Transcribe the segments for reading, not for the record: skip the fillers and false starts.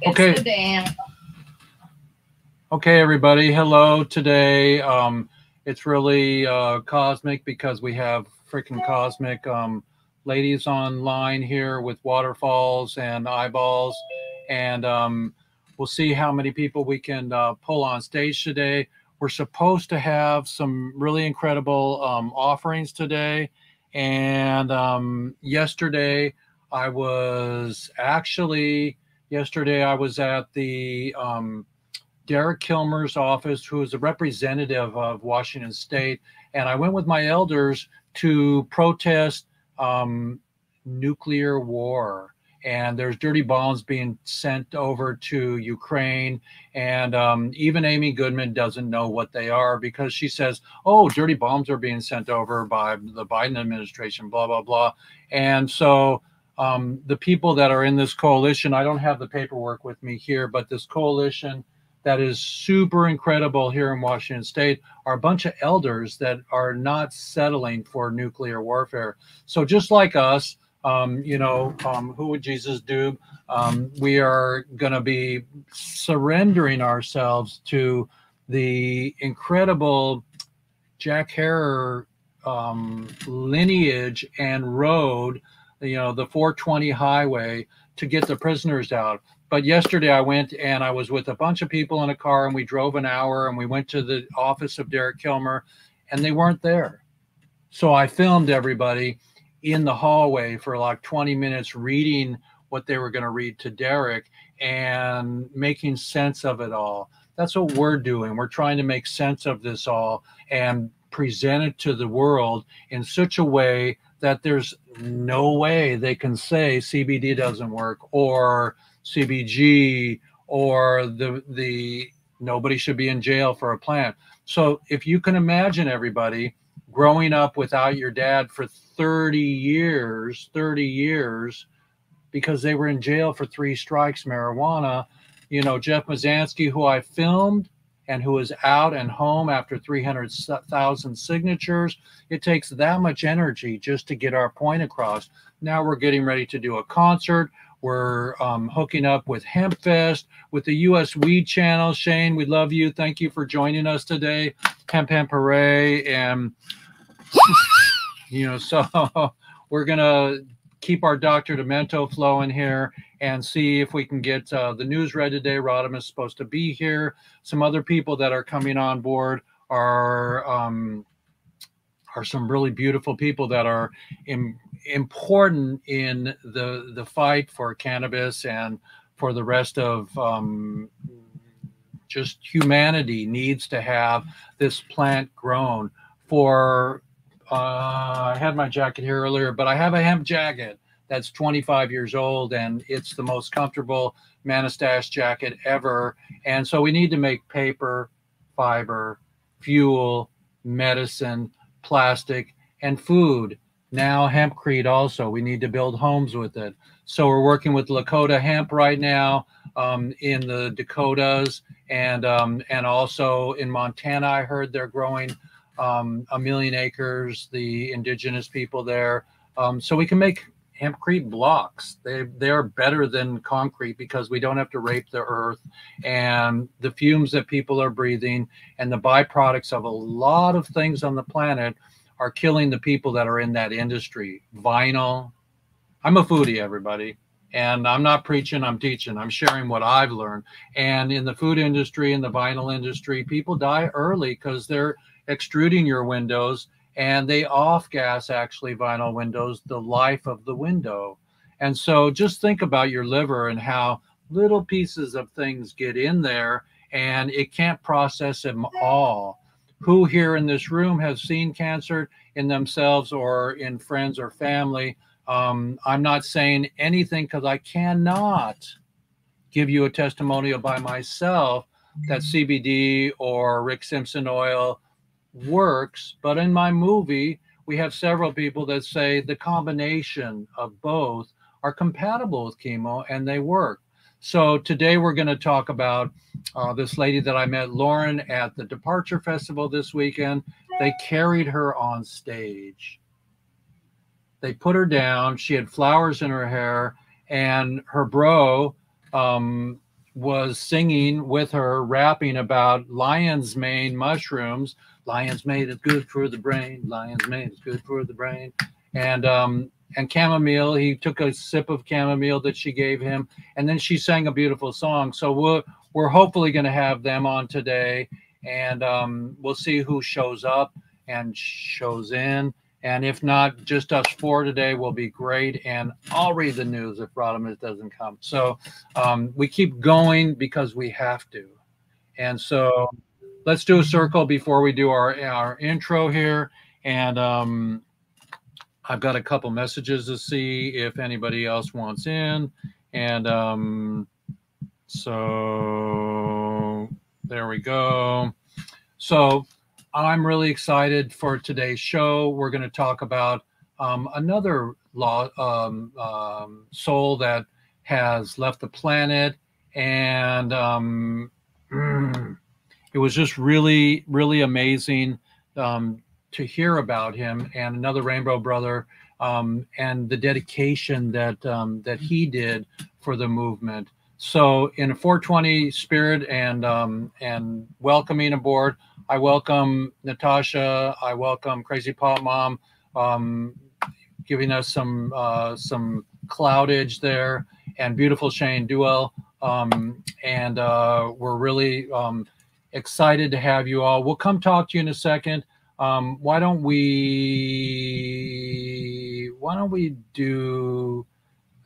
Okay. It's the day. Okay, everybody. Hello today. It's really cosmic because we have freaking cosmic ladies online here with waterfalls and eyeballs. And we'll see how many people we can pull on stage today. We're supposed to have some really incredible offerings today. And yesterday I was at the Derek Kilmer's office, who is a representative of Washington State. And I went with my elders to protest nuclear war. And there's dirty bombs being sent over to Ukraine. And even Amy Goodman doesn't know what they are because she says, oh, dirty bombs are being sent over by the Biden administration, blah, blah, blah. And so the people that are in this coalition, I don't have the paperwork with me here, but this coalition that is super incredible here in Washington State are a bunch of elders that are not settling for nuclear warfare. So just like us, who would Jesus do? We are going to be surrendering ourselves to the incredible Jack Herer lineage and road, the 420 highway to get the prisoners out. But yesterday I went and I was with a bunch of people in a car and we drove an hour and we went to the office of Derek Kilmer and they weren't there. So I filmed everybody in the hallway for like 20 minutes reading what they were going to read to Derek and making sense of it all. That's what we're doing. We're trying to make sense of this all and present it to the world in such a way that there's no way they can say CBD doesn't work or CBG or the nobody should be in jail for a plant. So if you can imagine everybody growing up without your dad for 30 years because they were in jail for 3 strikes marijuana, Jeff Mazansky, who I filmed and who is out and home after 300,000 signatures. It takes that much energy just to get our point across. Now we're getting ready to do a concert. We're hooking up with HempFest, with the U.S. Weed Channel. Shane, we love you. Thank you for joining us today. Hemp Hooray. And, so we're going to keep our Dr. Demento flowing here and see if we can get the news read today. Rodham is supposed to be here. Some other people that are coming on board are some really beautiful people that are important in the fight for cannabis and for the rest of just humanity needs to have this plant grown. I had my jacket here earlier, but I have a hemp jacket that's 25 years old and it's the most comfortable Manistache jacket ever. And so we need to make paper, fiber, fuel, medicine, plastic, and food. Now hempcrete also. We need to build homes with it. So we're working with Lakota Hemp right now in the Dakotas and also in Montana. I heard they're growing 1 million acres, the indigenous people there. So we can make hempcrete blocks. They are better than concrete because we don't have to rape the earth, and the fumes that people are breathing and the byproducts of a lot of things on the planet are killing the people that are in that industry. Vinyl. I'm a foodie, everybody. And I'm not preaching, I'm teaching. I'm sharing what I've learned. And in the food industry and the vinyl industry, people die early because they're extruding your windows and they off gas actually vinyl windows the life of the window. And so just think about your liver and how little pieces of things get in there and it can't process them all. Who here in this room has seen cancer in themselves or in friends or family? I'm not saying anything because I cannot give you a testimonial by myself that CBD or Rick Simpson oil works. But in my movie, we have several people that say the combination of both are compatible with chemo and they work. So today we're going to talk about this lady that I met, Lauren, at the Departure Festival this weekend. They carried her on stage. They put her down. She had flowers in her hair, and her bro was singing with her, rapping about lion's mane mushrooms. Lion's mane is good for the brain. Lion's mane is good for the brain. And chamomile. He took a sip of chamomile that she gave him, and then she sang a beautiful song. So we're hopefully going to have them on today, and we'll see who shows up and shows in. And if not, just us four today will be great. And I'll read the news if Rodimus doesn't come. So we keep going because we have to. And so let's do a circle before we do our intro here. And I've got a couple messages to see if anybody else wants in. And so there we go. So I'm really excited for today's show. We're going to talk about another soul that has left the planet, and it was just really, really amazing to hear about him and another Rainbow Brother, and the dedication that he did for the movement. So, in a 420 spirit and welcoming aboard, I welcome Natasha. I welcome Crazy Pop Mom, giving us some cloudage there, and beautiful Shane Duell. And we're really excited to have you all. We'll come talk to you in a second. Why don't we do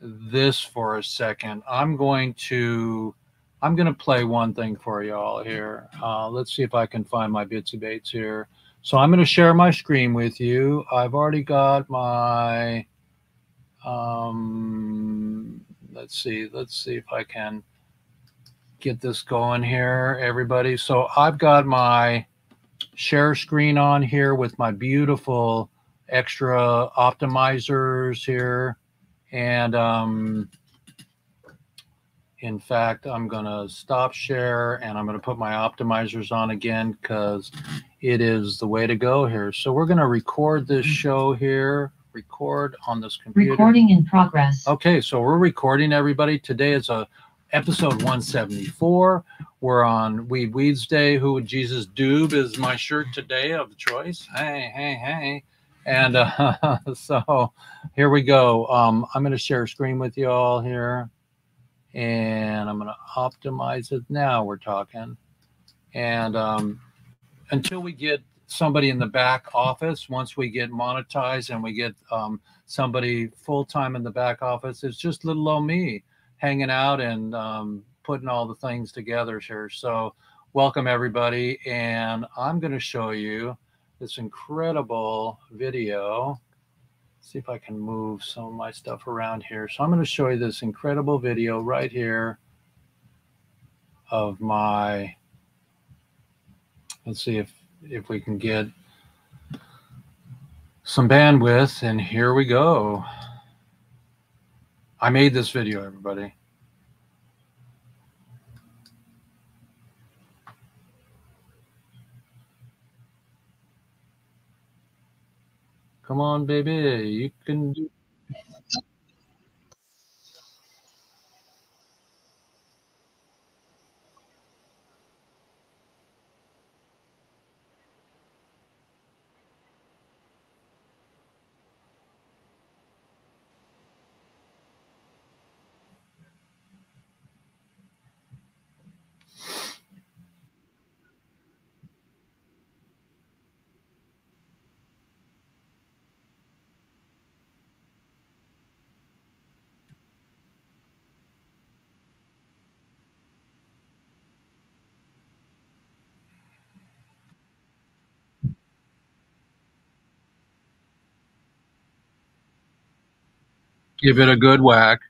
this for a second? I'm going to play one thing for y'all here. Let's see if I can find my Bitsy Bates here. So I'm going to share my screen with you. I've already got my, let's see if I can get this going here, everybody. So I've got my share screen on here with my beautiful extra optimizers here. And in fact, I'm going to stop share and I'm going to put my optimizers on again because it is the way to go here. So we're going to record this show here, record on this computer. Recording in progress. Okay, so we're recording, everybody. Today is episode 174. We're on Weeds Day. Who Would Jesus Doob is my shirt today of choice. Hey. And so here we go. I'm going to share a screen with you all here. And I'm going to optimize it. Now we're talking. And until we get somebody in the back office, once we get monetized and we get somebody full-time in the back office, it's just little old me hanging out and putting all the things together here. So welcome, everybody. And I'm going to show you this incredible video. See if I can move some of my stuff around here. So I'm going to show you this incredible video right here of my, let's see if we can get some bandwidth, and here we go. I made this video, everybody. Come on, baby, you can do. Give it a good whack.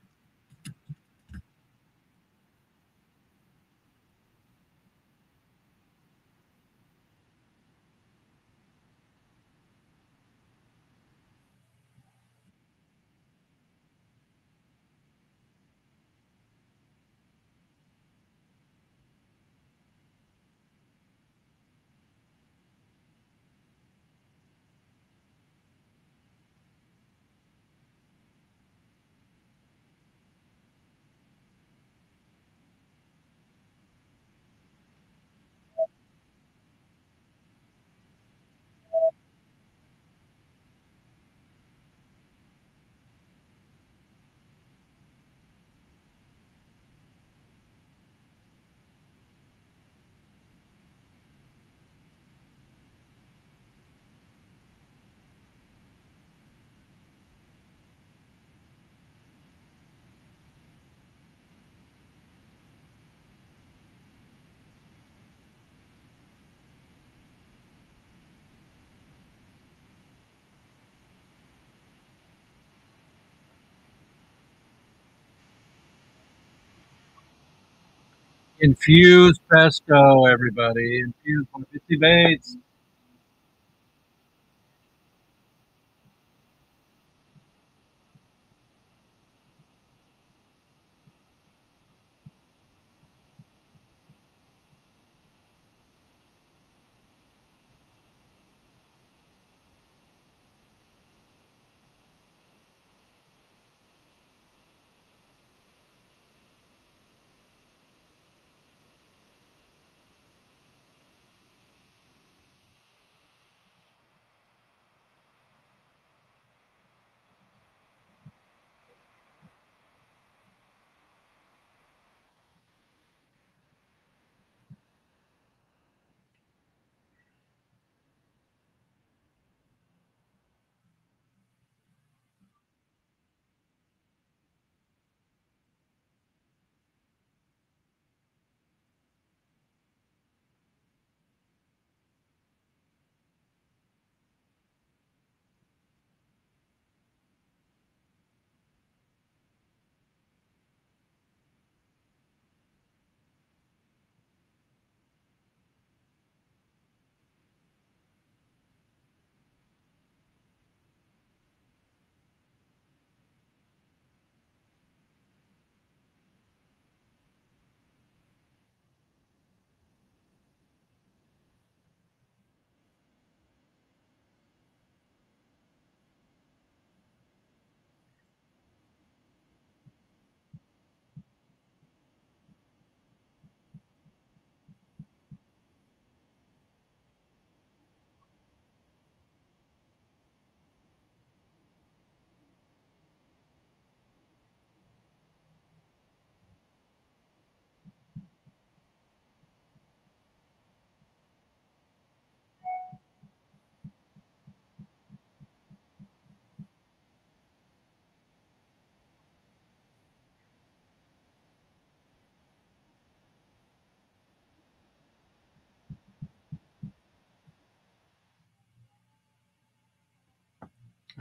Infused pesto, everybody. Infused by Bitsy Bates.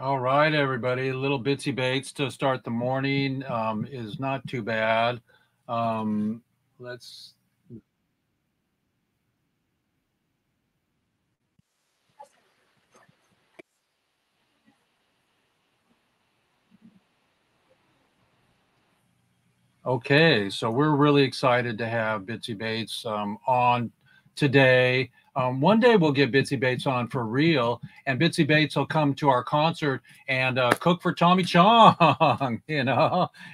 All right, everybody. Little Bitsy Bates to start the morning is not too bad. Um, let's Okay, so we're really excited to have Bitsy Bates on today. One day we'll get Bitsy Bates on for real, and Bitsy Bates will come to our concert and cook for Tommy Chong,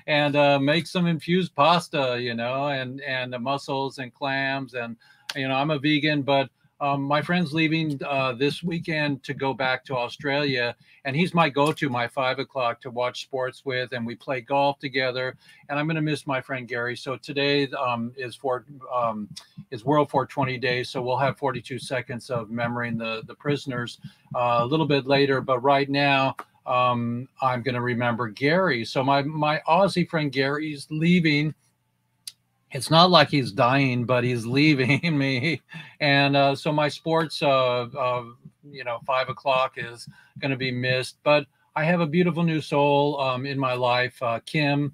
and make some infused pasta, and mussels and clams. And I'm a vegan, but my friend's leaving this weekend to go back to Australia, and he's my go-to, my 5 o'clock to watch sports with, and we play golf together, and I'm going to miss my friend Gary. So today is World 420 Days, so we'll have 42 seconds of memorying the prisoners a little bit later. But right now, I'm going to remember Gary. So my Aussie friend Gary's leaving. It's not like he's dying, but he's leaving me, and so my sports, 5 o'clock is going to be missed. But I have a beautiful new soul in my life, Kim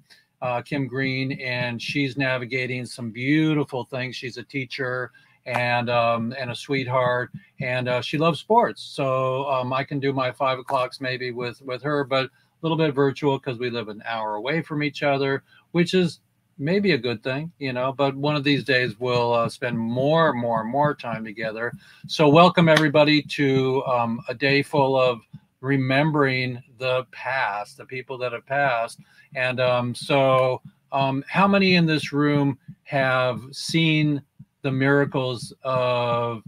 Green, and she's navigating some beautiful things. She's a teacher and a sweetheart, and she loves sports. So I can do my 5 o'clocks maybe with her, but a little bit virtual because we live an hour away from each other, which is maybe a good thing, but one of these days we'll spend more time together. So welcome everybody to a day full of remembering the past, the people that have passed. And how many in this room have seen the miracles of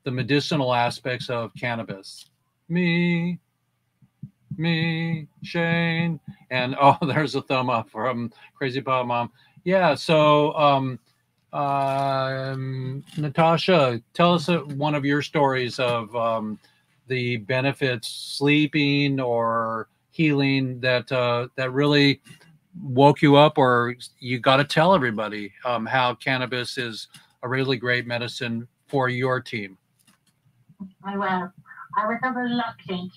the medicinal aspects of cannabis? Me, Shane, and oh, there's a thumb up from Crazy Pop Mom. Yeah, so Natasha, tell us one of your stories of the benefits, sleeping or healing, that really woke you up, or you got to tell everybody how cannabis is a really great medicine for your team. Well, I was a reluctant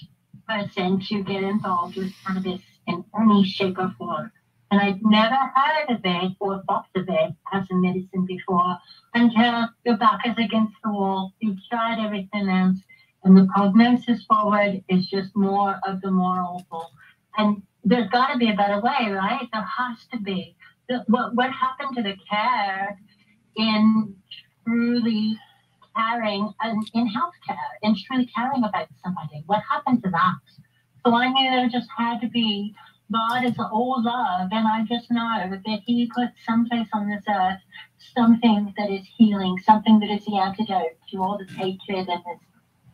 person to get involved with cannabis in any shape or form. And I'd never heard of it or thought of it as a medicine before until your back is against the wall. You've tried everything else, and the prognosis forward is just more of the more awful. And there's got to be a better way, right? There has to be. What happened to the care in truly caring and in healthcare, in truly caring about somebody? What happened to that? So I knew there just had to be. God is all love, and I just know that He put someplace on this earth something that is healing, something that is the antidote to all this hatred and this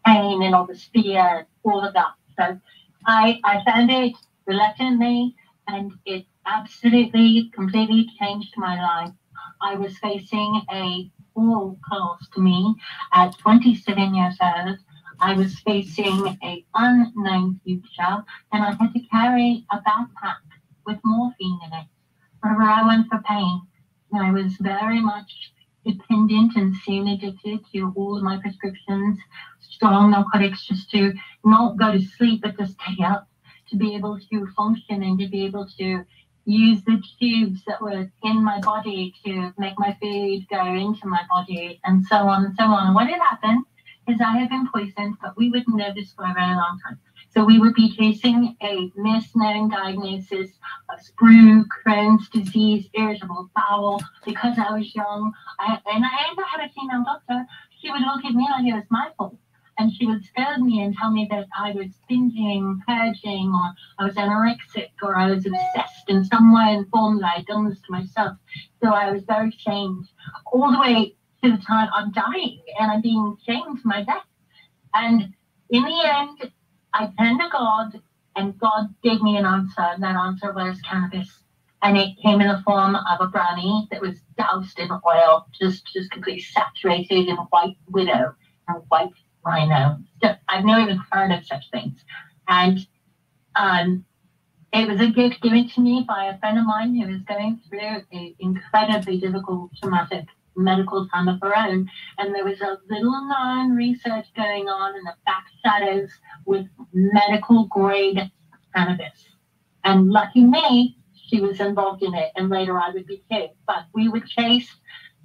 pain and all this fear and all of that. So I found it reluctantly, and it absolutely, completely changed my life. I was facing a wall close to me at 27 years old. I was facing an unknown future, and I had to carry a backpack with morphine in it whenever I went for pain. And I was very much dependent and soon addicted to all of my prescriptions, strong narcotics, just to not go to sleep but to stay up, to be able to function and to be able to use the tubes that were in my body to make my food go into my body, and so on and so on. And what had happened is I had been poisoned, but we wouldn't know this for a very long time. So we would be chasing a misknown diagnosis of sprue, Crohn's disease, irritable bowel. Because I was young, I never had a female doctor. She would look at me like it was my fault. And she would scold me and tell me that I was binging, purging, or I was anorexic, or I was obsessed in some way and form that I'd done this to myself. So I was very shamed all the way to the time I'm dying and I'm being shamed for my death. And in the end, I turned to God, and God gave me an answer, and that answer was cannabis. And it came in the form of a brownie that was doused in oil, just completely saturated in white widow and white rhino. I've never even heard of such things. And it was a gift given to me by a friend of mine who was going through an incredibly difficult, traumatic medical time of her own. And there was a little known research going on in the back shadows with medical grade cannabis. And lucky me, she was involved in it, and later I would be too. But we would chase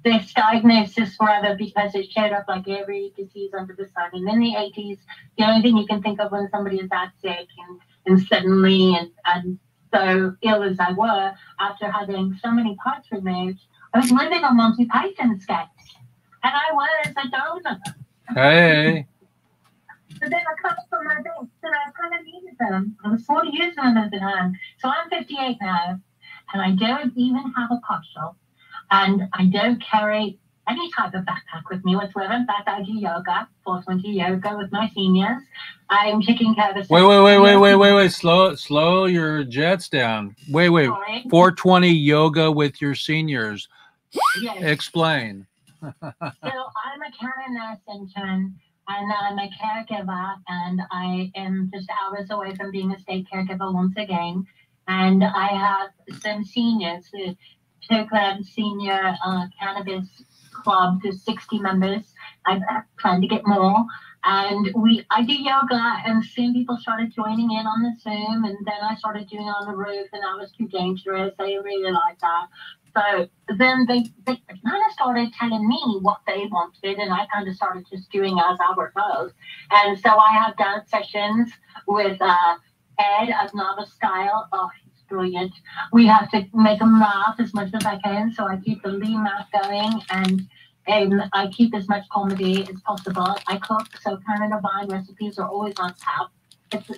this diagnosis forever because it showed up like every disease under the sun. And in the 80s, the only thing you can think of when somebody is that sick and suddenly and so ill as I were, after having so many parts removed, I was living on Monty Python sketch, and I was a donor. Hey. But then I cut from my base, and I kind of needed them. I was 40 years old at the time. So I'm 58 now, and I don't even have a partial, and I don't carry any type of backpack with me whatsoever. In fact, I do yoga, 420 yoga with my seniors. I'm taking care of the... Wait. Slow your jets down. Wait. Sorry. 420 yoga with your seniors. Yes. Explain. So I'm a care nurse intern, and I'm a caregiver, and I am just hours away from being a state caregiver once again. And I have some seniors, the Tokeland Senior Cannabis Club, there's 60 members. I plan to get more. And I do yoga, and soon people started joining in on the Zoom, and then I started doing it on the roof, and that was too dangerous. They really liked that. So then they kind of started telling me what they wanted, and I kind of started just doing as I were told. And so I have dance sessions with Ed of Novice Style. Oh, he's brilliant. We have to make them laugh as much as I can, so I keep the lean math going, and I keep as much comedy as possible. I cook, so Canada Vine recipes are always on tap.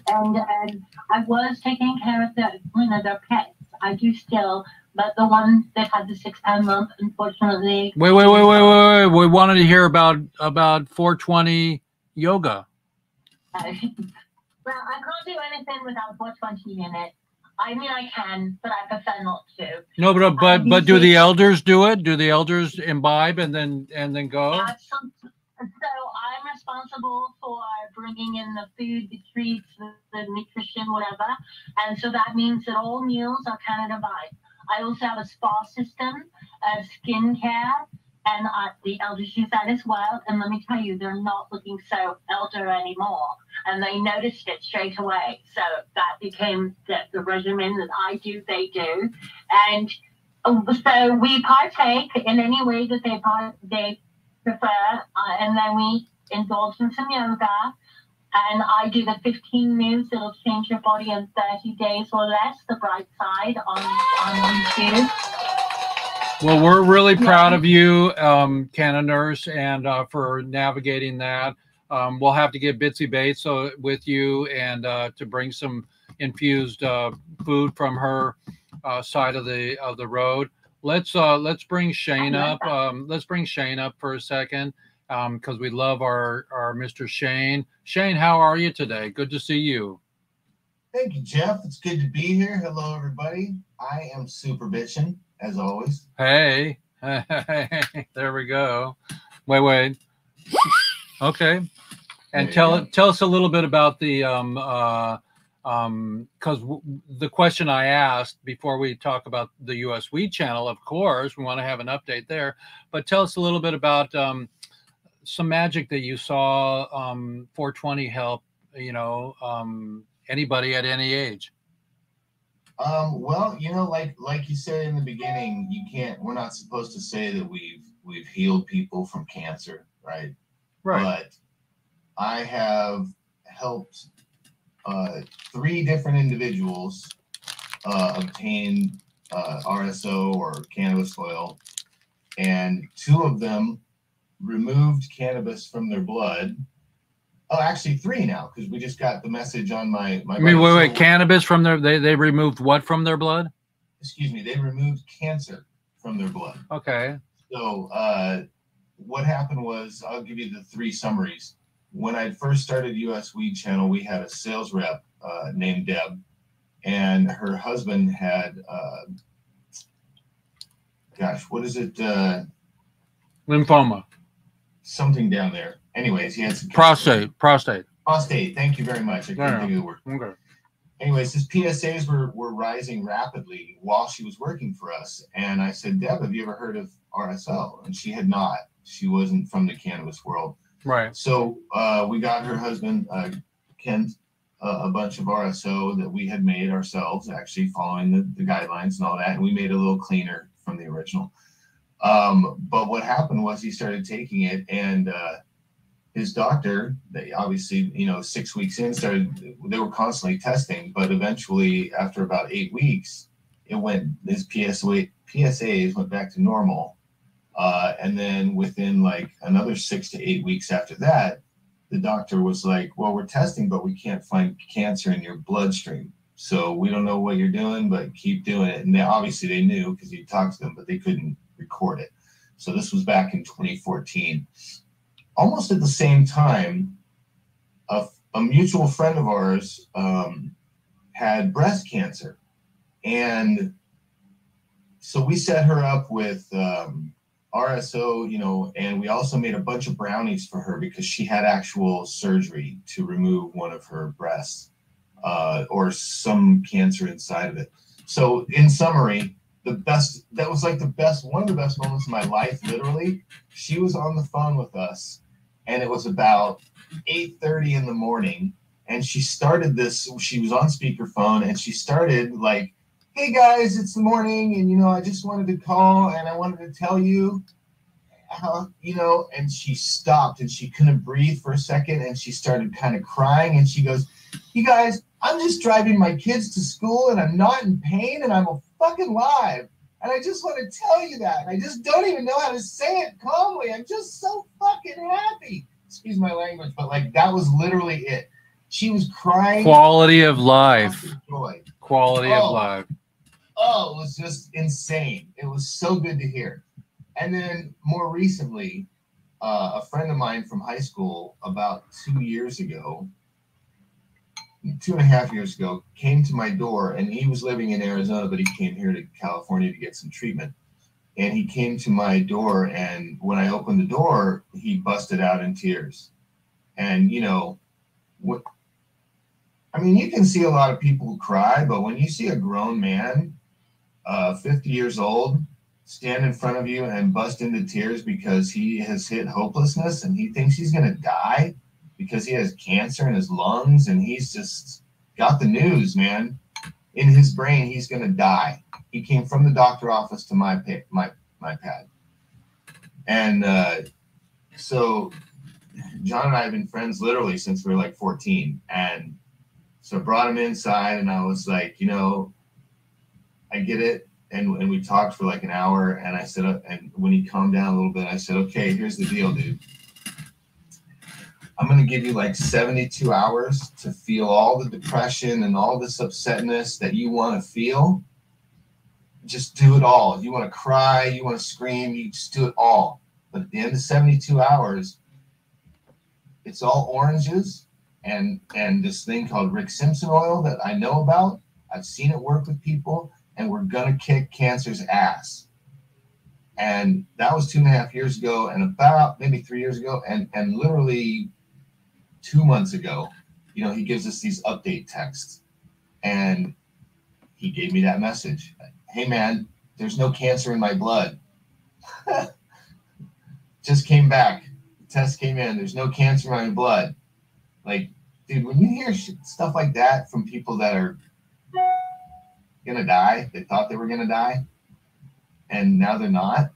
And I was taking care of their pets. I do still, but the one that had the 6 pound lump, unfortunately. Wait. We wanted to hear about 420 yoga. Well, I can't do anything without 420 in it. I mean, I can, but I prefer not to. No, but do the elders do it? Do the elders imbibe and then go? Yeah, so I'm responsible for bringing in the food, the treats, the nutrition, whatever. And so that means that all meals are Canada Vibe. I also have a spa system, skin care, And the elders use that as well. And let me tell you, they're not looking so elder anymore. And they noticed it straight away. So that became the regimen that I do, they do. And so we partake in any way that they prefer. And then we indulge in some yoga. And I do the 15 moves that'll change your body in 30 days or less, the bright side on YouTube. Well, we're really proud of you, Canna Nurse, and for navigating that. We'll have to get Bitsy Bates with you and to bring some infused food from her side of the road. Let's bring Shane up. Let's bring Shane up for a second because we love our Mr. Shane. Shane, how are you today? Good to see you. Thank you, Jeff. It's good to be here. Hello, everybody. I am super bitchin', as always. Hey, there we go. Wait. Okay, and tell us a little bit about the because the question I asked before we talk about the US Weed channel, of course, we want to have an update there. But tell us a little bit about some magic that you saw 420 help. Anybody at any age. Well, like you said in the beginning, we're not supposed to say that we've healed people from cancer, right? Right. But I have helped 3 different individuals obtain RSO or cannabis oil, and 2 of them removed cannabis from their blood. Oh, actually 3 now, because we just got the message on my. Wait. Cannabis from their they removed what from their blood? Excuse me, they removed cancer from their blood. Okay. So what happened was, I'll give you the 3 summaries. When I first started US Weed Channel, we had a sales rep named Deb, and her husband had what is it? Lymphoma. Something down there. Anyways, he had some prostate. Thank you very much. I couldn't think of the word. Okay. Anyways, his PSAs were rising rapidly while she was working for us. And I said, Deb, have you ever heard of RSO? And she had not. She wasn't from the cannabis world. Right. So we got her husband, Kent, a bunch of RSO that we had made ourselves, actually following the guidelines and all that. And we made it a little cleaner from the original. But what happened was he started taking it, and his doctor, they obviously, 6 weeks in, they were constantly testing, but eventually after about 8 weeks, his PSAs went back to normal. And then within like another 6 to 8 weeks after that, the doctor was like, well, we're testing, but we can't find cancer in your bloodstream. So we don't know what you're doing, but keep doing it. And obviously they knew because he talked to them, but they couldn't record it. So this was back in 2014. Almost at the same time, a mutual friend of ours had breast cancer. And so we set her up with RSO, and we also made a bunch of brownies for her because she had actual surgery to remove one of her breasts or some cancer inside of it. So in summary, one of the best moments of my life, literally. She was on the phone with us, and it was about 8:30 in the morning, and she started this. She was on speakerphone, and she started like, hey guys, it's the morning, and I just wanted to call, and I wanted to tell you how, and she stopped, and she couldn't breathe for a second, and she started kind of crying, and she goes, you guys, I'm just driving my kids to school, and I'm not in pain, and I'm fucking live, and I just want to tell you that, and I just don't even know how to say it calmly. I'm just so fucking happy. Excuse my language, but like that was literally it. She was crying. Quality of life. Quality of life. Oh, it was just insane. It was so good to hear. And then more recently, a friend of mine from high school about 2 years ago, 2.5 years ago, came to my door, and he was living in Arizona, but he came here to California to get some treatment. And he came to my door, and when I opened the door, he busted out in tears. And, you can see a lot of people cry, but when you see a grown man, 50 years old, stand in front of you and bust into tears because he has hit hopelessness and he thinks he's going to die because he has cancer in his lungs and he's just got the news, man. In his brain, he's going to die. He came from the doctor office to my pad. And so John and I have been friends literally since we were like 14. And so I brought him inside and I was like, you know, I get it. And we talked for like an hour and I said, and when he calmed down a little bit, I said, okay, here's the deal, dude. I'm going to give you like 72 hours to feel all the depression and all this upsetness that you want to feel. Just do it all. If you want to cry, you want to scream, you just do it all. But at the end of 72 hours, it's all oranges and this thing called Rick Simpson oil that I know about. I've seen it work with people, and we're going to kick cancer's ass. And that was 2.5 years ago, and about maybe 3 years ago, and literally 2 months ago, you know, he gives us these update texts, and he gave me that message. Hey man, there's no cancer in my blood. Just came back. The test came in. There's no cancer in my blood. Like, dude, when you hear stuff like that from people that are gonna die, they thought they were gonna die, and now they're not.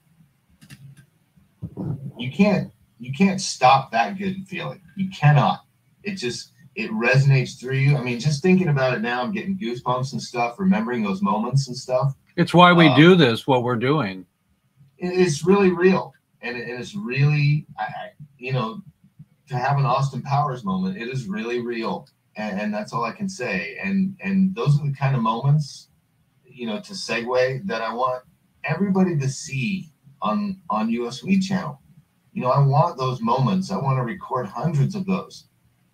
You can't stop that good feeling. You cannot. It resonates through you. I mean, just thinking about it now, I'm getting goosebumps and stuff, remembering those moments and stuff. It's why we do this, what we're doing. It's really real. And it's really, you know, to have an Austin Powers moment, it is really real. And that's all I can say. And those are the kind of moments, you know, to segue, that I want everybody to see on US Weed Channel. You know, I want those moments. I want to record hundreds of those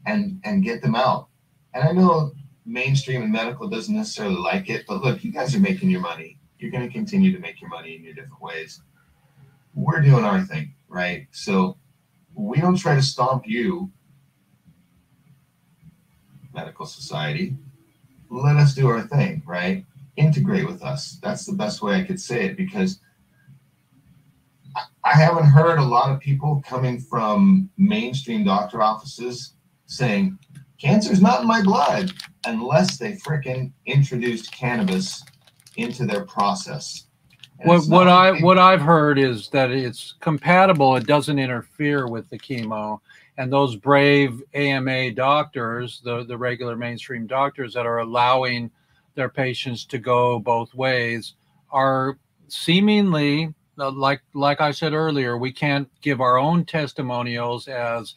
and get them out. And I know mainstream and medical doesn't necessarily like it, but look, you guys are making your money. You're going to continue to make your money in your different ways. We're doing our thing, right? So we don't try to stomp you, medical society. Let us do our thing, right? Integrate with us. That's the best way I could say it, because I haven't heard a lot of people coming from mainstream doctor offices saying cancer's not in my blood, unless they frickin' introduced cannabis into their process. What I've heard is that it's compatible. It doesn't interfere with the chemo. And those brave AMA doctors, the regular mainstream doctors that are allowing their patients to go both ways, are seemingly, like I said earlier, we can't give our own testimonials as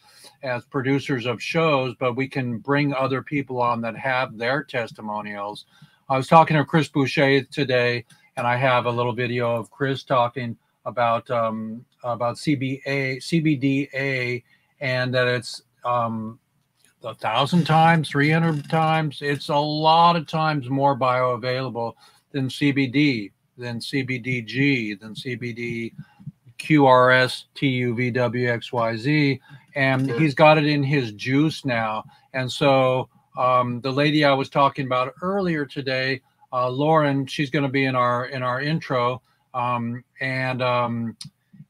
producers of shows, but we can bring other people on that have their testimonials. I was talking to Chris Boucher today, and I have a little video of Chris talking about CBDA, and that it's 1,000 times, 300 times. It's a lot of times more bioavailable than CBD, than CBDG, than CBD QRS, TUVWXYZ, and he's got it in his juice now. And so the lady I was talking about earlier today, Lauren, she's going to be in our intro, and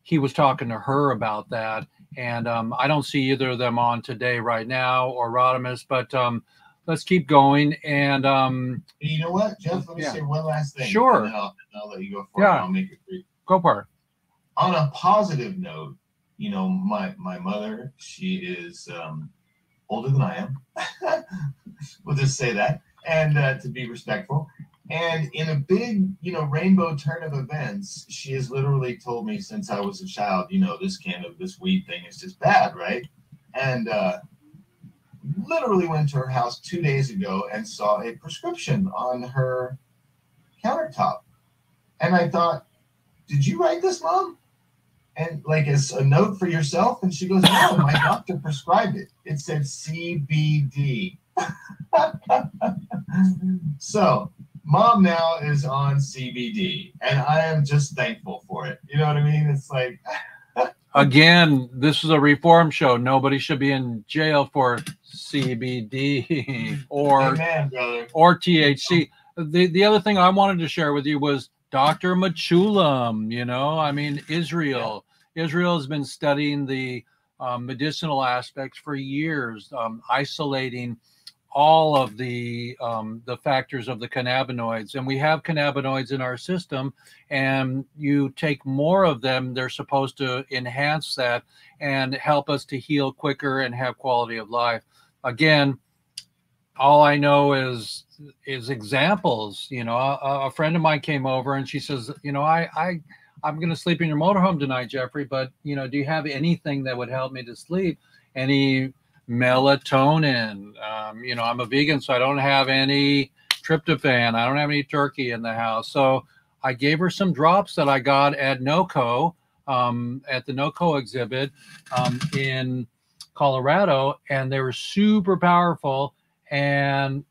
he was talking to her about that. And I don't see either of them on today right now, or Rodimus, but let's keep going. And you know what, Jeff? Let me say one last thing. Sure. And then I'll let you go for it. I'll make it brief. Go for it. On a positive note, you know, my mother, she is older than I am. We'll just say that, and to be respectful. And in a big, you know, rainbow turn of events, she has literally told me since I was a child, you know, this weed thing is just bad, right? And literally went to her house 2 days ago and saw a prescription on her countertop. And I thought, did you write this, Mom? And like, as a note for yourself? And she goes, no, my doctor prescribed it. It said CBD. So Mom now is on CBD, and I am just thankful for it. You know what I mean? It's like, again, this is a reform show. Nobody should be in jail for CBD or Amen, brother. or THC. The other thing I wanted to share with you was Dr. Machulam, you know, I mean, Israel. Israel has been studying the medicinal aspects for years, isolating all of the factors of the cannabinoids. And we have cannabinoids in our system, and you take more of them, they're supposed to enhance that and help us to heal quicker and have quality of life. Again, all I know is examples. You know, a friend of mine came over and she says, you know, I'm going to sleep in your motorhome tonight, Jeffrey, but you know, do you have anything that would help me to sleep? Any melatonin? You know, I'm a vegan, so I don't have any tryptophan. I don't have any turkey in the house. So I gave her some drops that I got at NOCO, at the NOCO exhibit in Colorado, and they were super powerful. And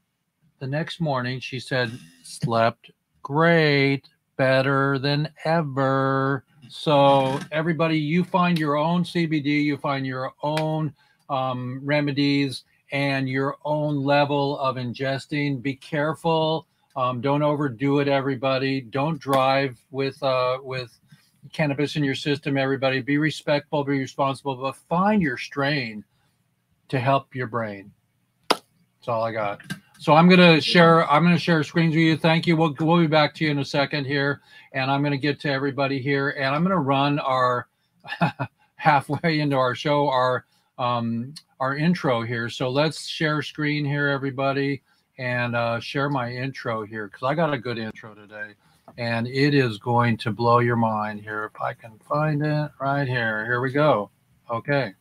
the next morning she said, slept great, better than ever. So everybody, you find your own CBD, you find your own remedies and your own level of ingesting. Be careful. Don't overdo it, everybody. Don't drive with cannabis in your system, everybody. Be respectful, be responsible, but find your strain to help your brain. That's all I got. So I'm gonna share screens with you. Thank you. We'll be back to you in a second here, and I'm gonna get to everybody here, and I'm gonna run our halfway into our show, our intro here. So let's share screen here, everybody, and share my intro here, because I got a good intro today, and it is going to blow your mind here. If I can find it right here. Here we go. Okay.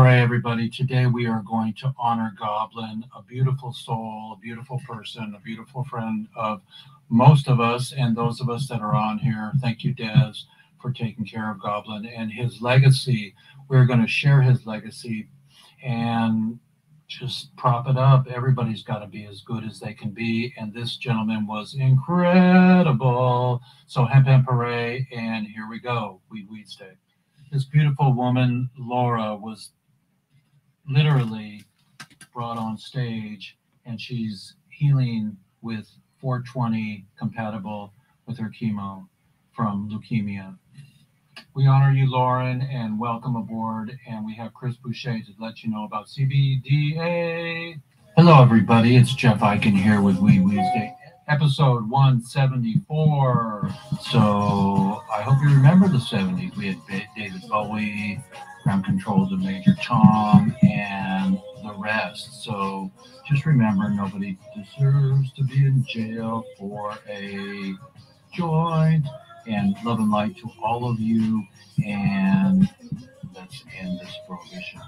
Everybody, today we are going to honor Goblin, a beautiful soul, a beautiful person, a beautiful friend of most of us and those of us that are on here. Thank you, Des, for taking care of Goblin and his legacy. We're going to share his legacy and just prop it up. Everybody's got to be as good as they can be, and this gentleman was incredible. So hemp hooray, and here we go. Weeds Day. This beautiful woman, Laura, was literally brought on stage, and she's healing with 420 compatible with her chemo from leukemia. We honor you, Lauren, and welcome aboard. And we have Chris Boucher to let you know about CBDA. Hello, everybody. It's Jeff Eichen here with WEEDSDAYS, episode 174. So I hope you remember the 70s. We had David Bowie, Ground Control to Major Tom, and the rest. So just remember, nobody deserves to be in jail for a joint. And love and light to all of you. And let's end this prohibition.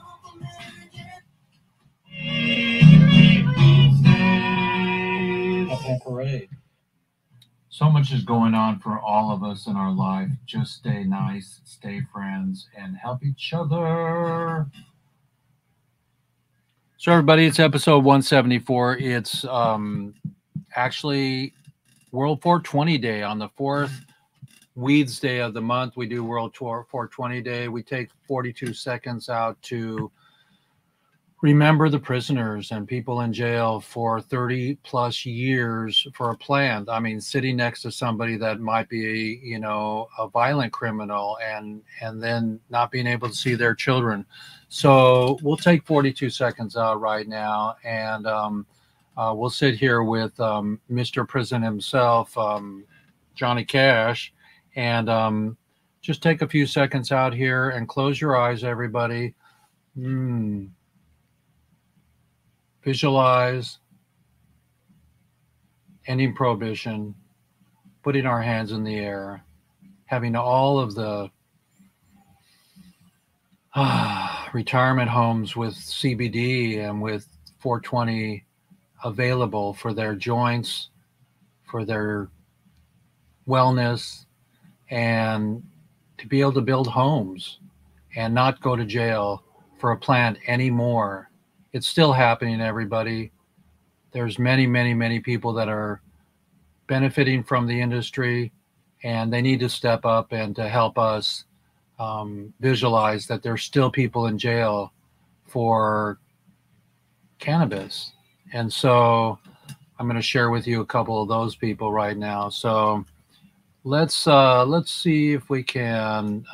Happy parade. So much is going on for all of us in our life. Just stay nice, stay friends, and help each other. So everybody, it's episode 174. It's actually World 420 Day on the 4th Weeds Day of the month. We do World 420 Day. We take 42 seconds out to remember the prisoners and people in jail for 30 plus years for a plant. I mean, sitting next to somebody that might be, you know, a violent criminal, and then not being able to see their children. So we'll take 42 seconds out right now, and we'll sit here with Mr. Prison himself, Johnny Cash, and just take a few seconds out here and close your eyes, everybody. Visualize ending prohibition, putting our hands in the air, having all of the retirement homes with CBD and with 420 available for their joints, for their wellness, and to be able to build homes and not go to jail for a plant anymore. It's still happening, everybody. There's many, many, many people that are benefiting from the industry, and they need to step up and to help us visualize that there's still people in jail for cannabis. And so I'm going to share with you a couple of those people right now. So let's see if we can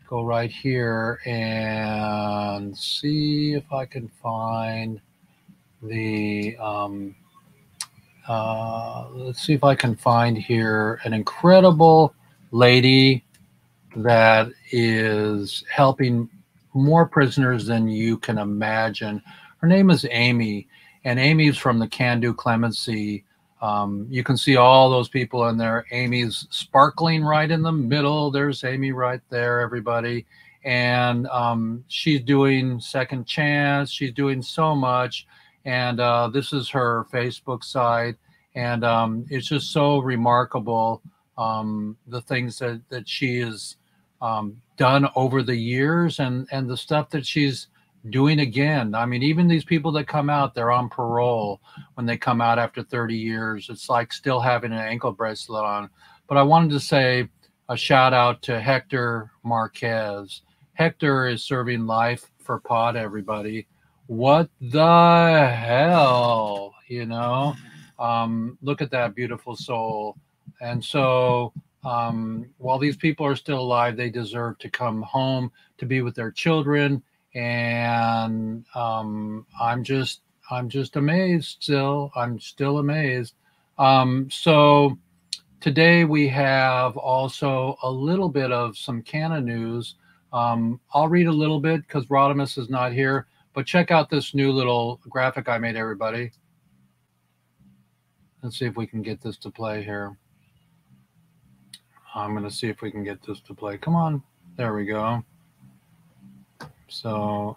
go right here and see if I can find the let's see if I can find here an incredible lady that is helping more prisoners than you can imagine. Her name is Amy, and Amy's from the Can Do Clemency. You can see all those people in there. Amy's sparkling right in the middle. There's Amy right there, everybody. And she's doing Second Chance. She's doing so much. And this is her Facebook site. And it's just so remarkable, the things that she has done over the years, and the stuff that she's doing again. I mean, even these people that come out, they're on parole when they come out after 30 years. It's like still having an ankle bracelet on. But I wanted to say a shout out to Hector Marquez. Hector is serving life for pot, everybody. What the hell, you know? Look at that beautiful soul. And so while these people are still alive, they deserve to come home to be with their children. And I'm just amazed still. I'm still amazed. So today we have also a little bit of some Canna news. I'll read a little bit because Rodimus is not here, but check out this new little graphic I made, everybody. Let's see if we can get this to play here. I'm going to see if we can get this to play. Come on. There we go. So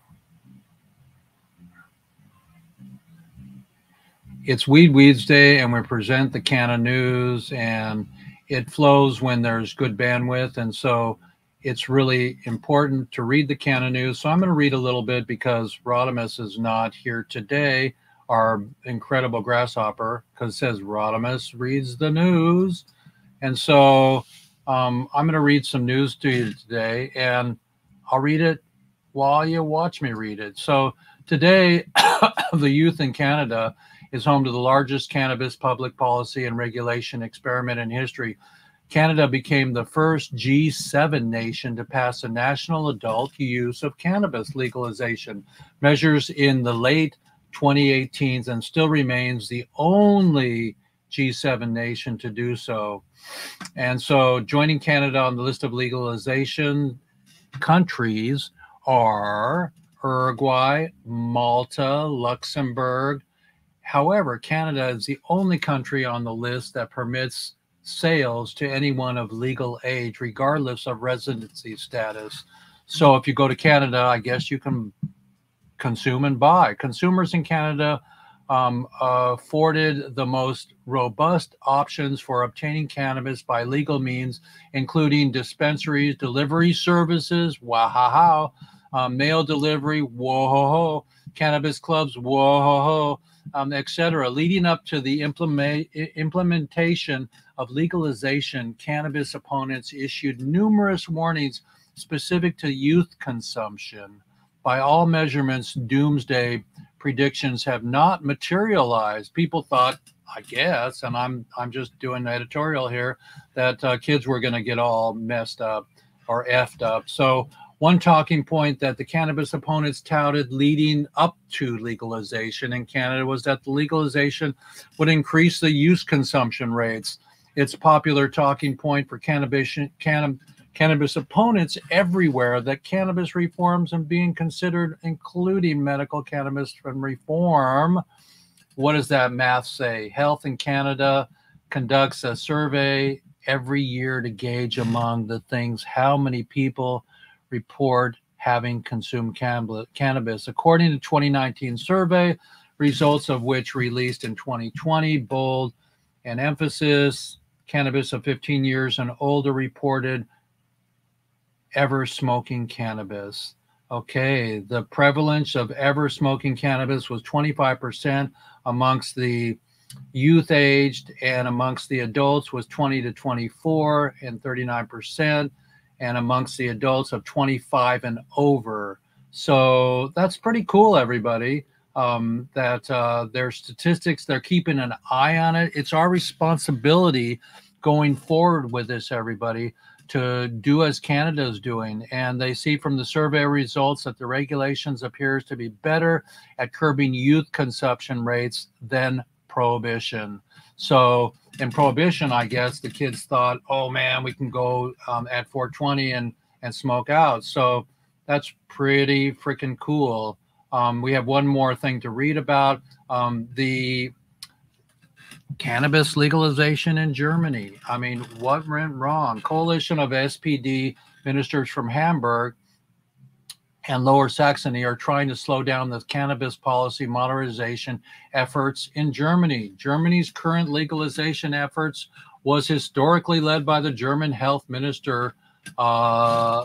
it's Weeds Day, and we present the Canna news, and it flows when there's good bandwidth. And so it's really important to read the Canna news. So I'm going to read a little bit because Rodimus is not here today, our incredible grasshopper, because it says Rodimus reads the news. And so I'm going to read some news to you today, and I'll read it while you watch me read it. So today, the youth in Canada is home to the largest cannabis public policy and regulation experiment in history. Canada became the first G7 nation to pass a national adult use of cannabis legalization measures in the late 2018s, and still remains the only G7 nation to do so. And so joining Canada on the list of legalization countries are Uruguay, Malta, Luxembourg. However, Canada is the only country on the list that permits sales to anyone of legal age, regardless of residency status. So if you go to Canada, I guess you can consume and buy. Consumers in Canada afforded the most robust options for obtaining cannabis by legal means, including dispensaries, delivery services, wow, mail delivery, whoa, cannabis clubs, whoa, etc. Leading up to the implementation of legalization, cannabis opponents issued numerous warnings specific to youth consumption. By all measurements, doomsday predictions have not materialized. People thought, I guess, and I'm just doing an editorial here, that kids were going to get all messed up or effed up. So one talking point that the cannabis opponents touted leading up to legalization in Canada was that the legalization would increase the use consumption rates. It's a popular talking point for cannabis opponents everywhere that cannabis reforms are being considered, including medical cannabis reform. What does that math say? Health in Canada conducts a survey every year to gauge among the things how many people report having consumed cannabis. According to 2019 survey, results of which released in 2020, bold and emphasis, cannabis of 15 years and older reported ever smoking cannabis. Okay, the prevalence of ever smoking cannabis was 25% amongst the youth aged, and amongst the adults was 20 to 24 and 39%, and amongst the adults of 25 and over. So that's pretty cool, everybody. That their statistics, they're keeping an eye on it. It's our responsibility going forward with this, everybody, to do as Canada is doing. And they see from the survey results that the regulations appears to be better at curbing youth consumption rates than prohibition. So in prohibition, I guess the kids thought, oh man, we can go at 420 and smoke out. So that's pretty freaking cool. We have one more thing to read about. The cannabis legalization in Germany. I mean, what went wrong? Coalition of SPD ministers from Hamburg and Lower Saxony are trying to slow down the cannabis policy modernization efforts in Germany. Germany's current legalization efforts was historically led by the German health minister Lauterbach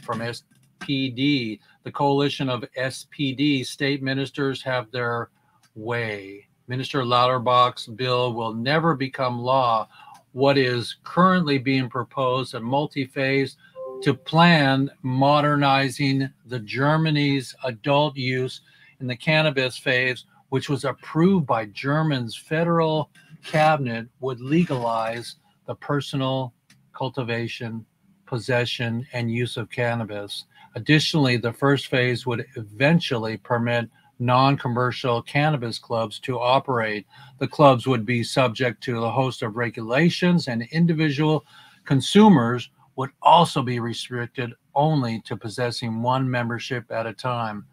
from SPD. The coalition of SPD state ministers have their way. Minister Lauterbach's bill will never become law. What is currently being proposed, a multi-phase to plan modernizing the Germany's adult use in the cannabis phase, which was approved by Germany's federal cabinet, would legalize the personal cultivation, possession, and use of cannabis. Additionally, the first phase would eventually permit non-commercial cannabis clubs to operate. The clubs would be subject to a host of regulations, and individual consumers would also be restricted only to possessing one membership at a time.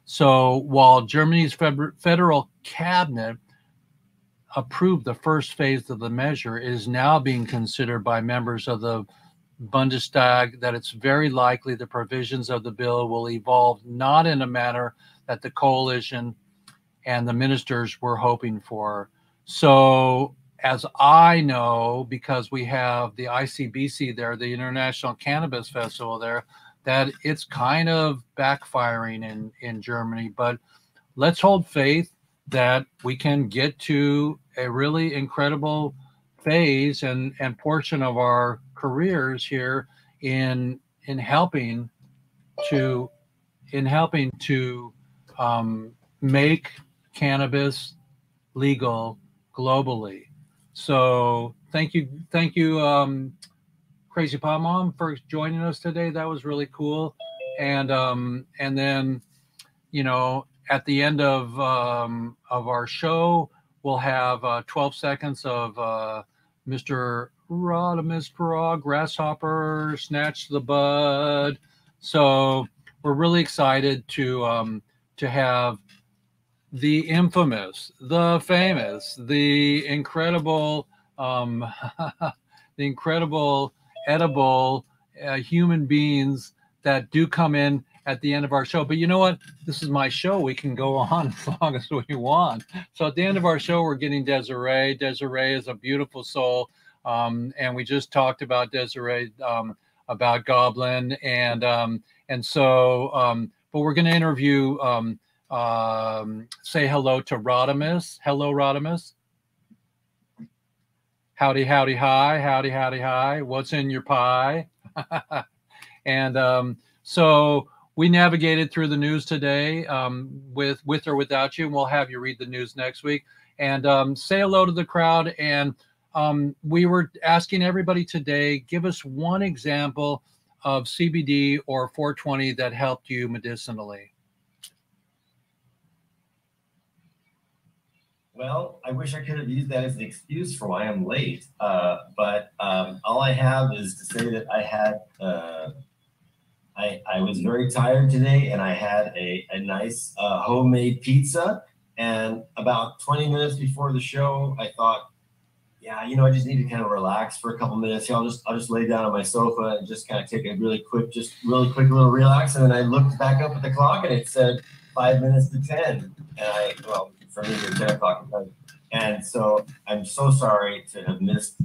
So while Germany's federal cabinet approved the first phase of the measure, it is now being considered by members of the Bundestag that it's very likely the provisions of the bill will evolve not in a manner that the coalition and the ministers were hoping for. So as I know, because we have the ICBC there, the International Cannabis Festival there, that it's kind of backfiring in Germany. But let's hold faith that we can get to a really incredible phase and portion of our careers here in helping to make cannabis legal globally. So thank you, Crazy Pop Mom, for joining us today. That was really cool. And then, you know, at the end of our show, we'll have 12 seconds of Mr. Rodimus Parag, Grasshopper, Snatch the Bud. So we're really excited to have the infamous, the famous, the incredible, the incredible edible human beings that do come in at the end of our show. But you know what? This is my show. We can go on as long as we want. So at the end of our show, we're getting Desiree. Desiree is a beautiful soul. And we just talked about Desiree, about Goblin. And so, but we're going to interview, say hello to Rodimus. Hello, Rodimus. Howdy, howdy, hi. Howdy, howdy, hi. What's in your pie? And so we navigated through the news today with or without you, and we'll have you read the news next week. And say hello to the crowd. And we were asking everybody today, give us one example of CBD or 420 that helped you medicinally. Well, I wish I could have used that as an excuse for why I'm late. But all I have is to say that I had, I was very tired today, and I had a nice homemade pizza. And about 20 minutes before the show, I thought, yeah, you know, I just need to kind of relax for a couple minutes. I'll just lay down on my sofa and just kind of take a really quick little relax. And then I looked back up at the clock and it said 5 minutes to 10. And well, for me, it's 10 o'clock. And so I'm so sorry to have missed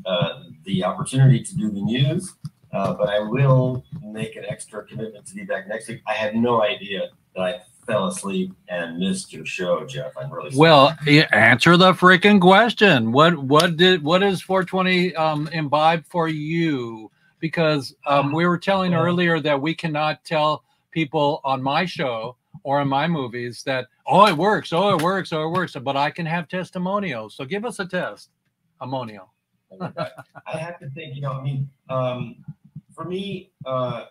the opportunity to do the news, but I will make an extra commitment to be back next week. I had no idea that I fell asleep and missed your show, Jeff. I'm really sorry. Well, answer the freaking question. What is 420 imbibe for you? Because we were telling earlier that we cannot tell people on my show or in my movies that, oh, it works, but I can have testimonials. So give us a testimonial. I have to think, you know, I mean, for me, well,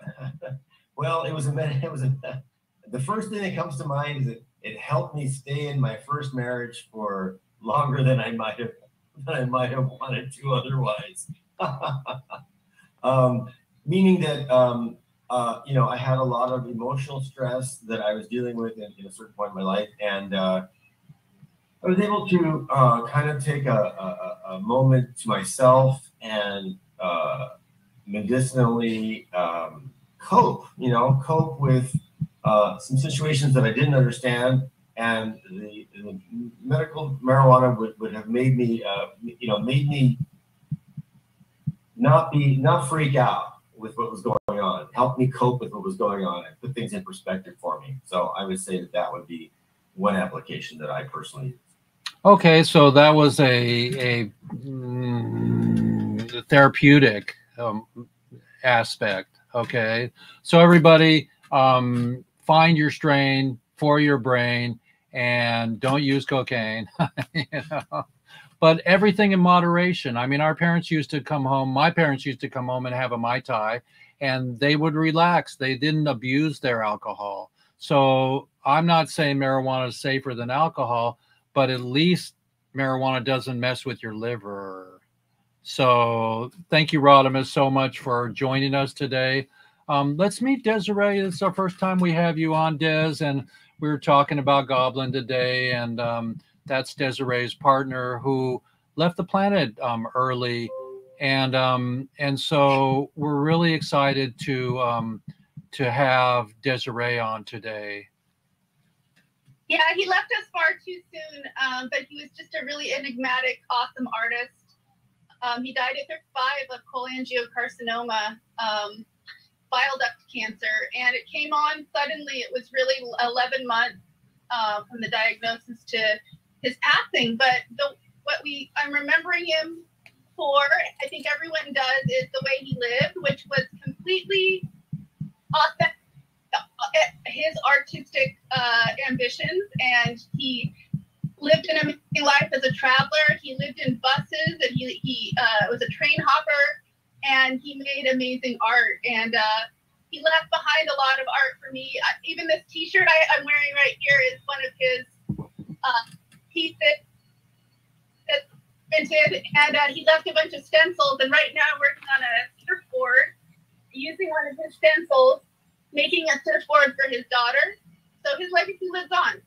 the first thing that comes to mind is that it helped me stay in my first marriage for longer than I might have wanted to otherwise. Meaning that you know, I had a lot of emotional stress that I was dealing with in a certain point in my life, and I was able to kind of take a moment to myself and medicinally cope with some situations that I didn't understand, and the medical marijuana would have made me, made me not freak out with what was going on, helped me cope with what was going on, and put things in perspective for me. So I would say that would be one application that I personally use. Okay, so that was a therapeutic aspect. Okay, so everybody, find your strain for your brain and don't use cocaine. You know? But everything in moderation. I mean, our parents used to come home. My parents used to come home and have a Mai Tai, and they would relax. They didn't abuse their alcohol. So I'm not saying marijuana is safer than alcohol, but at least marijuana doesn't mess with your liver. So thank you, Rodimus, so much for joining us today. Let's meet Desiree. It's our first time we have you on, Des, and we were talking about Goblin today, and that's Desiree's partner who left the planet early, and so we're really excited to have Desiree on today. Yeah, he left us far too soon, but he was just a really enigmatic, awesome artist. He died at 35 of cholangiocarcinoma, bile duct cancer, and it came on suddenly. It was really 11 months from the diagnosis to his passing. But I'm remembering him for, I think everyone does, is the way he lived, which was completely authentic. His artistic ambitions, and he lived an amazing life as a traveler. He lived in buses, and he was a train hopper, and he made amazing art. And he left behind a lot of art for me. Even this T-shirt I'm wearing right here is one of his pieces that's printed, and he left a bunch of stencils. And right now I'm working on a surfboard using one of his stencils, making a surfboard for his daughter. So his legacy lives on.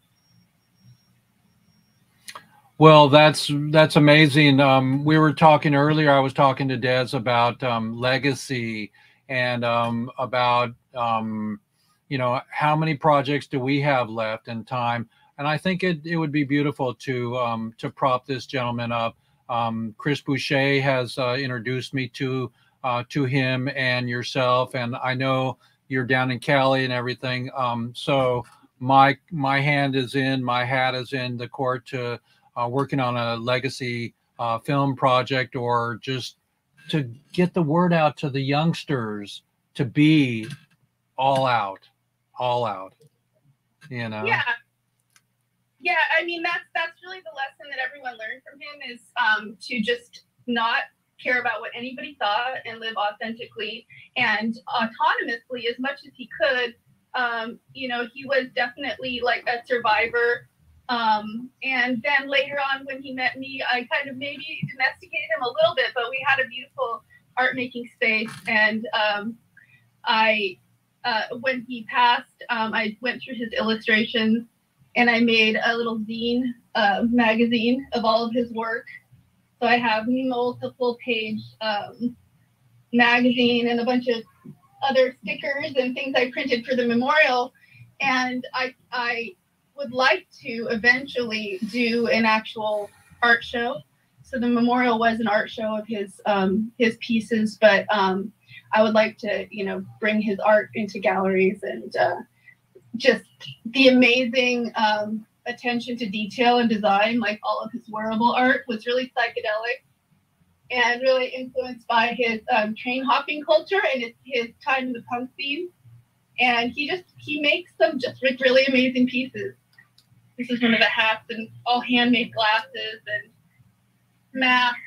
Well, that's amazing. We were talking earlier, I was talking to Des about legacy and about, you know, how many projects do we have left in time? And I think it would be beautiful to prop this gentleman up. Chris Boucher has introduced me to him and yourself, and I know you're down in Cali and everything. So my hand is in, my hat is in the court to working on a legacy film project, or just to get the word out to the youngsters to be all out, you know? Yeah. Yeah, I mean, that's really the lesson that everyone learned from him, is to just not care about what anybody thought and live authentically and autonomously as much as he could. You know, he was definitely like a survivor. And then later on when he met me, I kind of maybe domesticated him a little bit, but we had a beautiful art making space. And when he passed, I went through his illustrations and I made a little zine magazine of all of his work. So I have multiple page magazine and a bunch of other stickers and things I printed for the memorial. And I would like to eventually do an actual art show. So the memorial was an art show of his pieces, but I would like to, bring his art into galleries, and just the amazing attention to detail and design. Like, all of his wearable art was really psychedelic and really influenced by his train hopping culture and his time in the punk scene. And he makes some just really amazing pieces. This is one of the hats, and all handmade glasses and masks.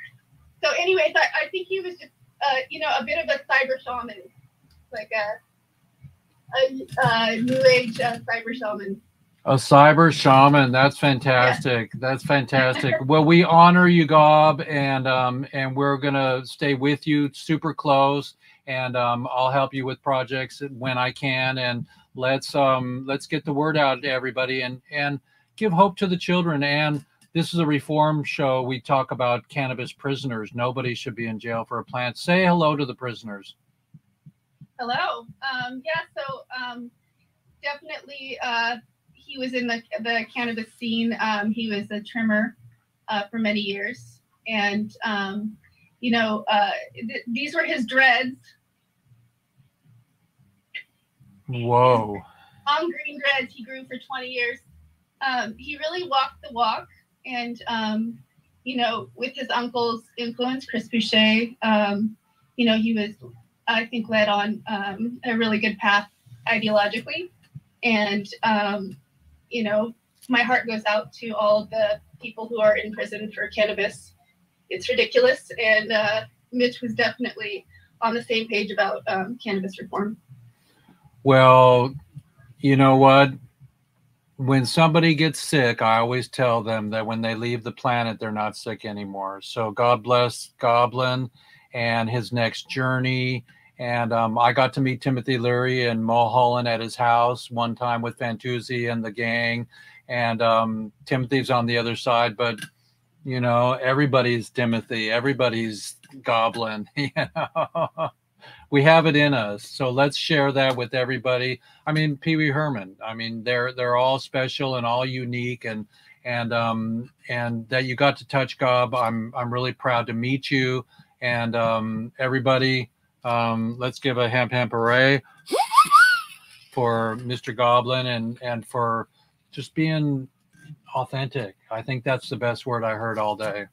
So anyways, I think he was just, a bit of a cyber shaman, like a new age cyber shaman. A cyber shaman. That's fantastic. Yeah. That's fantastic. Well, we honor you, Gob, and we're gonna stay with you super close, and I'll help you with projects when I can, and let's get the word out to everybody and give hope to the children. And this is a reform show. We talk about cannabis prisoners. Nobody should be in jail for a plant. Say hello to the prisoners. Hello. Definitely. He was in the cannabis scene. He was a trimmer for many years, and these were his dreads. Whoa! Long green dreads he grew for 20 years. He really walked the walk, and with his uncle's influence, Chris Boucher, he was, I think, led on a really good path ideologically, and my heart goes out to all the people who are in prison for cannabis. It's ridiculous. And Mitch was definitely on the same page about cannabis reform. Well, you know what? When somebody gets sick, I always tell them that when they leave the planet, they're not sick anymore. So God bless Goblin and his next journey. And I got to meet Timothy Leary and Mulholland at his house one time with Fantuzzi and the gang. And Timothy's on the other side, but everybody's Timothy, everybody's Goblin. We have it in us. So let's share that with everybody. I mean, Pee Wee Herman. I mean, they're all special and all unique, and that you got to touch Gob. I'm really proud to meet you, and everybody. Let's give a hemp hooray for Mr. Goblin and for just being authentic. I think that's the best word I heard all day.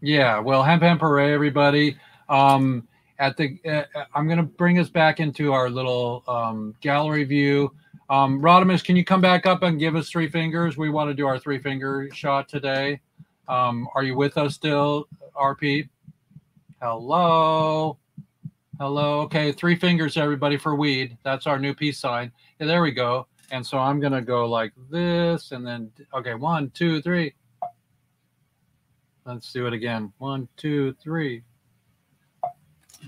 Yeah, well, hemp hooray, everybody. I'm going to bring us back into our little gallery view. Rodimus, can you come back up and give us 3 fingers? We want to do our 3-finger shot today. Are you with us still, RP? Hello. Okay, 3 fingers, everybody, for weed. That's our new peace sign. Yeah, there we go. And so I'm going to go like this, and then, okay, 1, 2, 3. Let's do it again. 1, 2, 3.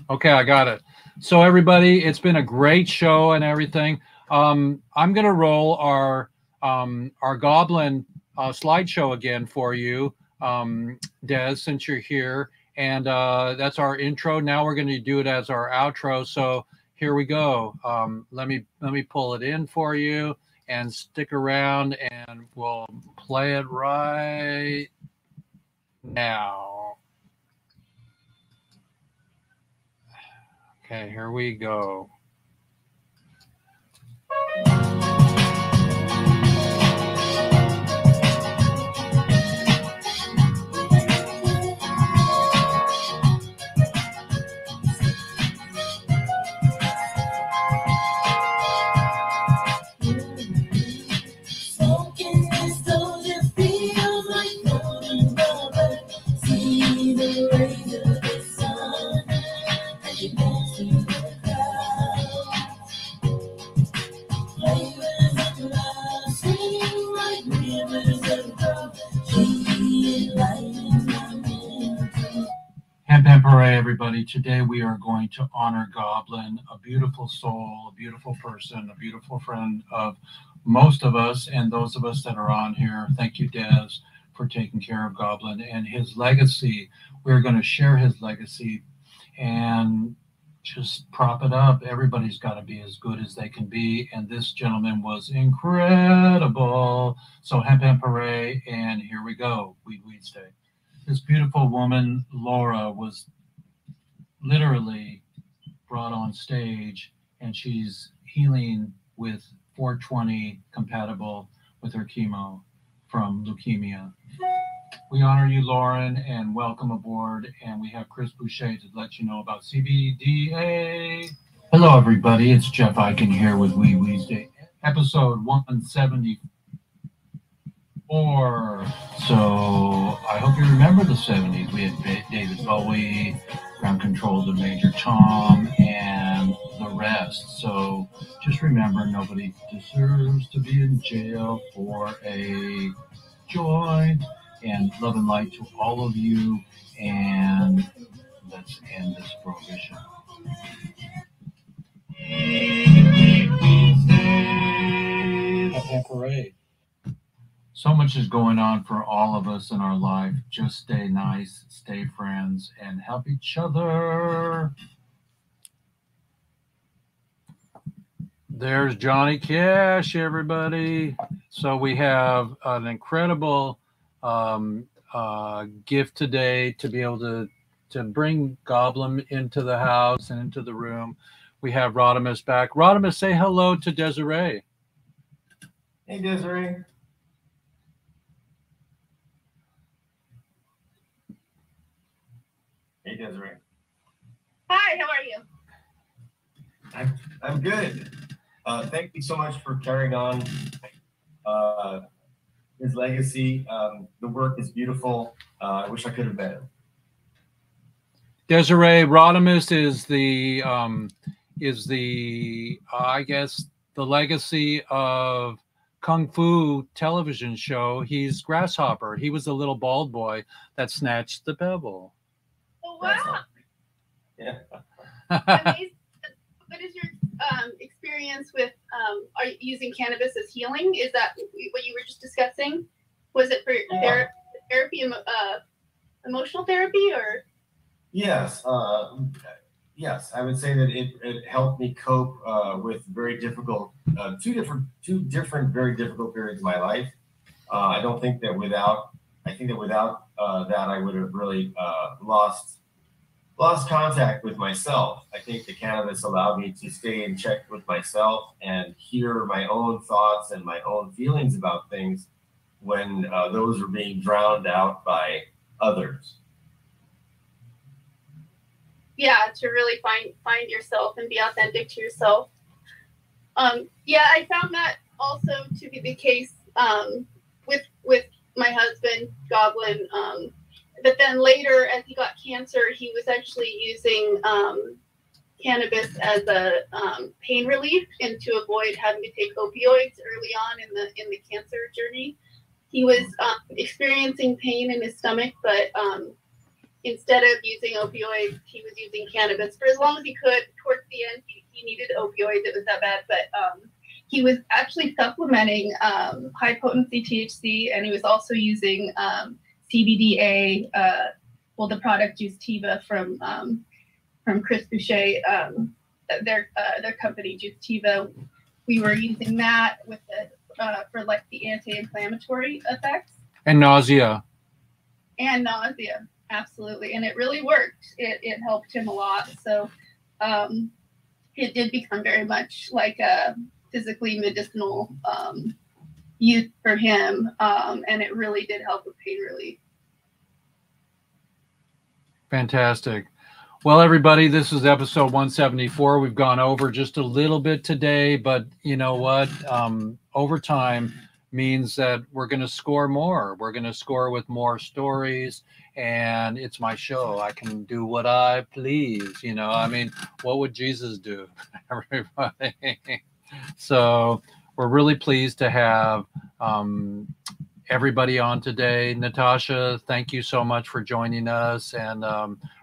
Okay, I got it. So everybody, it's been a great show and everything. I'm going to roll our Goblin slideshow again for you, Des, since you're here. And that's our intro. Now we're going to do it as our outro. So here we go. Let me pull it in for you and stick around, and we'll play it right now. Okay, here we go. Hooray, everybody. Today we are going to honor Goblin, a beautiful soul, a beautiful person, a beautiful friend of most of us and those of us that are on here. Thank you, Des, for taking care of Goblin and his legacy. We're going to share his legacy and just prop it up. Everybody's got to be as good as they can be. And this gentleman was incredible. So hemp hemp hooray. And here we go. Weeds Day. This beautiful woman, Laura, was literally brought on stage, and she's healing with 420 compatible with her chemo from leukemia. We honor you, Lauren, and welcome aboard. And we have Chris Boucher to let you know about CBDA. Hello, everybody. It's Jeff Eichen here with WEEDSDAYS, episode 174. So I hope you remember the 70s. We had David Bowie, Ground Control to Major Tom, and the rest. So just remember, nobody deserves to be in jail for a joint. And love and light to all of you, and let's end this prohibition. Happy parade. So much is going on for all of us in our life. Just stay nice, stay friends, and help each other. There's Johnny Cash, everybody. So we have an incredible gift today to be able to bring Goblin into the house and into the room. We have Rodimus back. Rodimus, say hello to Desiree. Hey, Desiree. Hey, Desiree. Hi, how are you? I'm good. Thank you so much for carrying on his legacy. The work is beautiful. I wish I could have met him. Desiree, Rodimus is the I guess the legacy of Kung Fu television show. He's Grasshopper. He was the little bald boy that snatched the pebble. Oh, wow. Yeah. Amazing. What is your experience with are you using cannabis as healing? Is that what you were just discussing? Was it for therapy, emotional therapy, or? Yes. Yes, I would say that it helped me cope with very difficult, two different very difficult periods of my life. I think that without that, I would have really lost contact with myself. I think the cannabis allowed me to stay in check with myself and hear my own thoughts and my own feelings about things when those were being drowned out by others. Yeah, to really find yourself and be authentic to yourself. Yeah, I found that also to be the case with my husband, Goblin. But then later, as he got cancer, he was actually using cannabis as a pain relief and to avoid having to take opioids early on in the cancer journey. He was experiencing pain in his stomach, but instead of using opioids, he was using cannabis for as long as he could. Towards the end, he needed opioids. It was that bad, but he was actually supplementing high potency THC, and he was also using CBDA, the product Juicetiva from Chris Boucher, their company Juicetiva. We were using that with for like the anti-inflammatory effects and nausea. Absolutely, and it really worked. It helped him a lot. So it did become very much like a physically medicinal use for him, and it really did help with pain relief. Fantastic. Well, everybody, this is episode 174. We've gone over just a little bit today, but you know what? Overtime means that we're going to score more. We're going to score with more stories, and it's my show. I can do what I please. You know, I mean, what would Jesus do? Everybody. So we're really pleased to have everybody on today. Natasha, thank you so much for joining us. And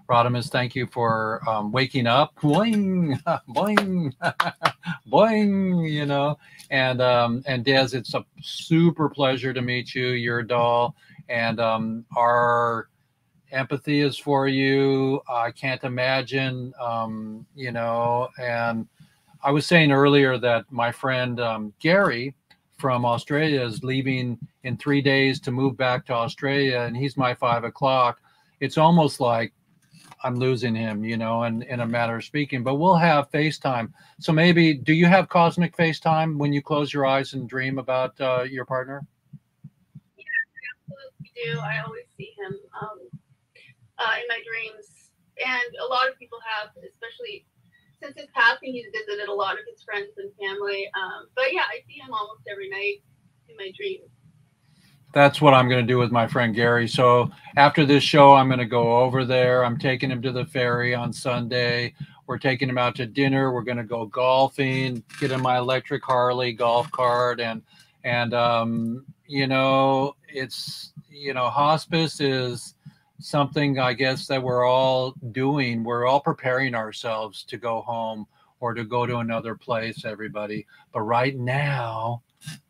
Rodimus, thank you for waking up. Boing, boing, boing, you know. And Des, it's a super pleasure to meet you. You're a doll. And our empathy is for you. I can't imagine, you know, and I was saying earlier that my friend Gary from Australia is leaving in 3 days to move back to Australia, and he's my 5 o'clock. It's almost like I'm losing him, you know, in a matter of speaking, but we'll have FaceTime. So maybe, do you have cosmic FaceTime when you close your eyes and dream about your partner? Yeah, I absolutely do. I always see him in my dreams. And a lot of people have, especially since his passing, he's visited a lot of his friends and family. But yeah, I see him almost every night in my dreams. That's what I'm going to do with my friend Gary. So after this show, I'm going to go over there. I'm taking him to the ferry on Sunday. We're taking him out to dinner. We're going to go golfing, get him my electric Harley golf cart. And you know, it's, you know, hospice is something, I guess, that we're all doing. We're all preparing ourselves to go home or to go to another place, everybody. But right now,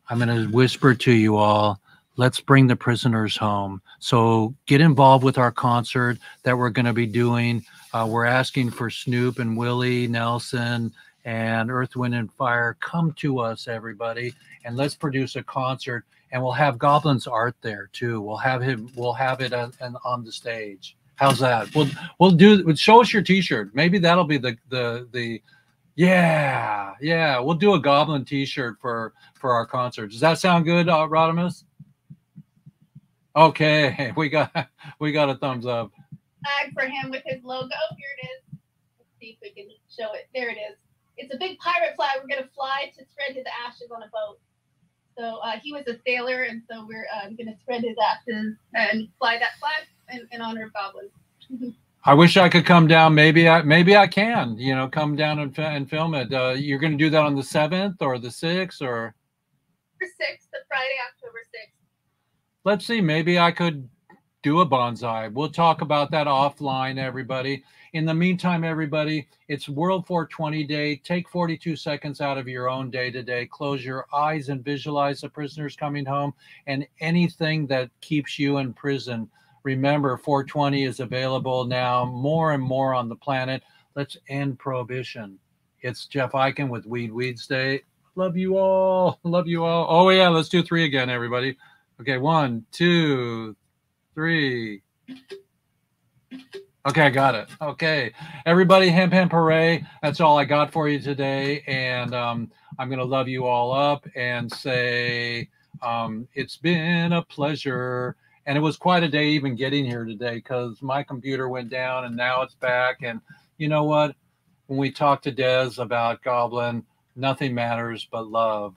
I'm going to whisper to you all, let's bring the prisoners home. So get involved with our concert that we're going to be doing. We're asking for Snoop and Willie Nelson and Earth, Wind, and Fire. Come to us, everybody, and let's produce a concert. And we'll have Goblin's art there too. We'll have him. We'll have it on the stage. How's that? We'll do. Show us your T-shirt. Maybe that'll be the. Yeah. We'll do a Goblin T-shirt for our concert. Does that sound good, Rodimus? Okay, we got a thumbs up. Flag for him with his logo. Here it is. Let's see if we can show it. There it is. It's a big pirate flag. We're gonna fly to spread his ashes on a boat. So he was a sailor, and so we're gonna spread his ashes and fly that flag in honor of Goblin. I wish I could come down. Maybe I can. You know, come down and film it. You're gonna do that on the 7th or the 6th or? The 6th, the Friday, October 6th. Let's see, maybe I could do a bonsai. We'll talk about that offline, everybody. In the meantime, everybody, it's World 420 Day. Take 42 seconds out of your own day today. Close your eyes and visualize the prisoners coming home and anything that keeps you in prison. Remember, 420 is available now more and more on the planet. Let's end prohibition. It's Jeff Eichen with Weeds Day. Love you all. Love you all. Oh, yeah, let's do 3 again, everybody. Okay, 1, 2, 3. Okay, I got it. Okay, everybody, hemp hooray. That's all I got for you today. And I'm going to love you all up and say it's been a pleasure. And it was quite a day even getting here today because my computer went down and now it's back. And you know what? When we talked to Des about Goblin, nothing matters but love.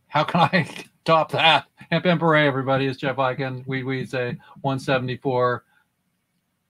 How can I top that? Hemp hooray, everybody. It's Jeff Eichen. WEEDSDAY 174.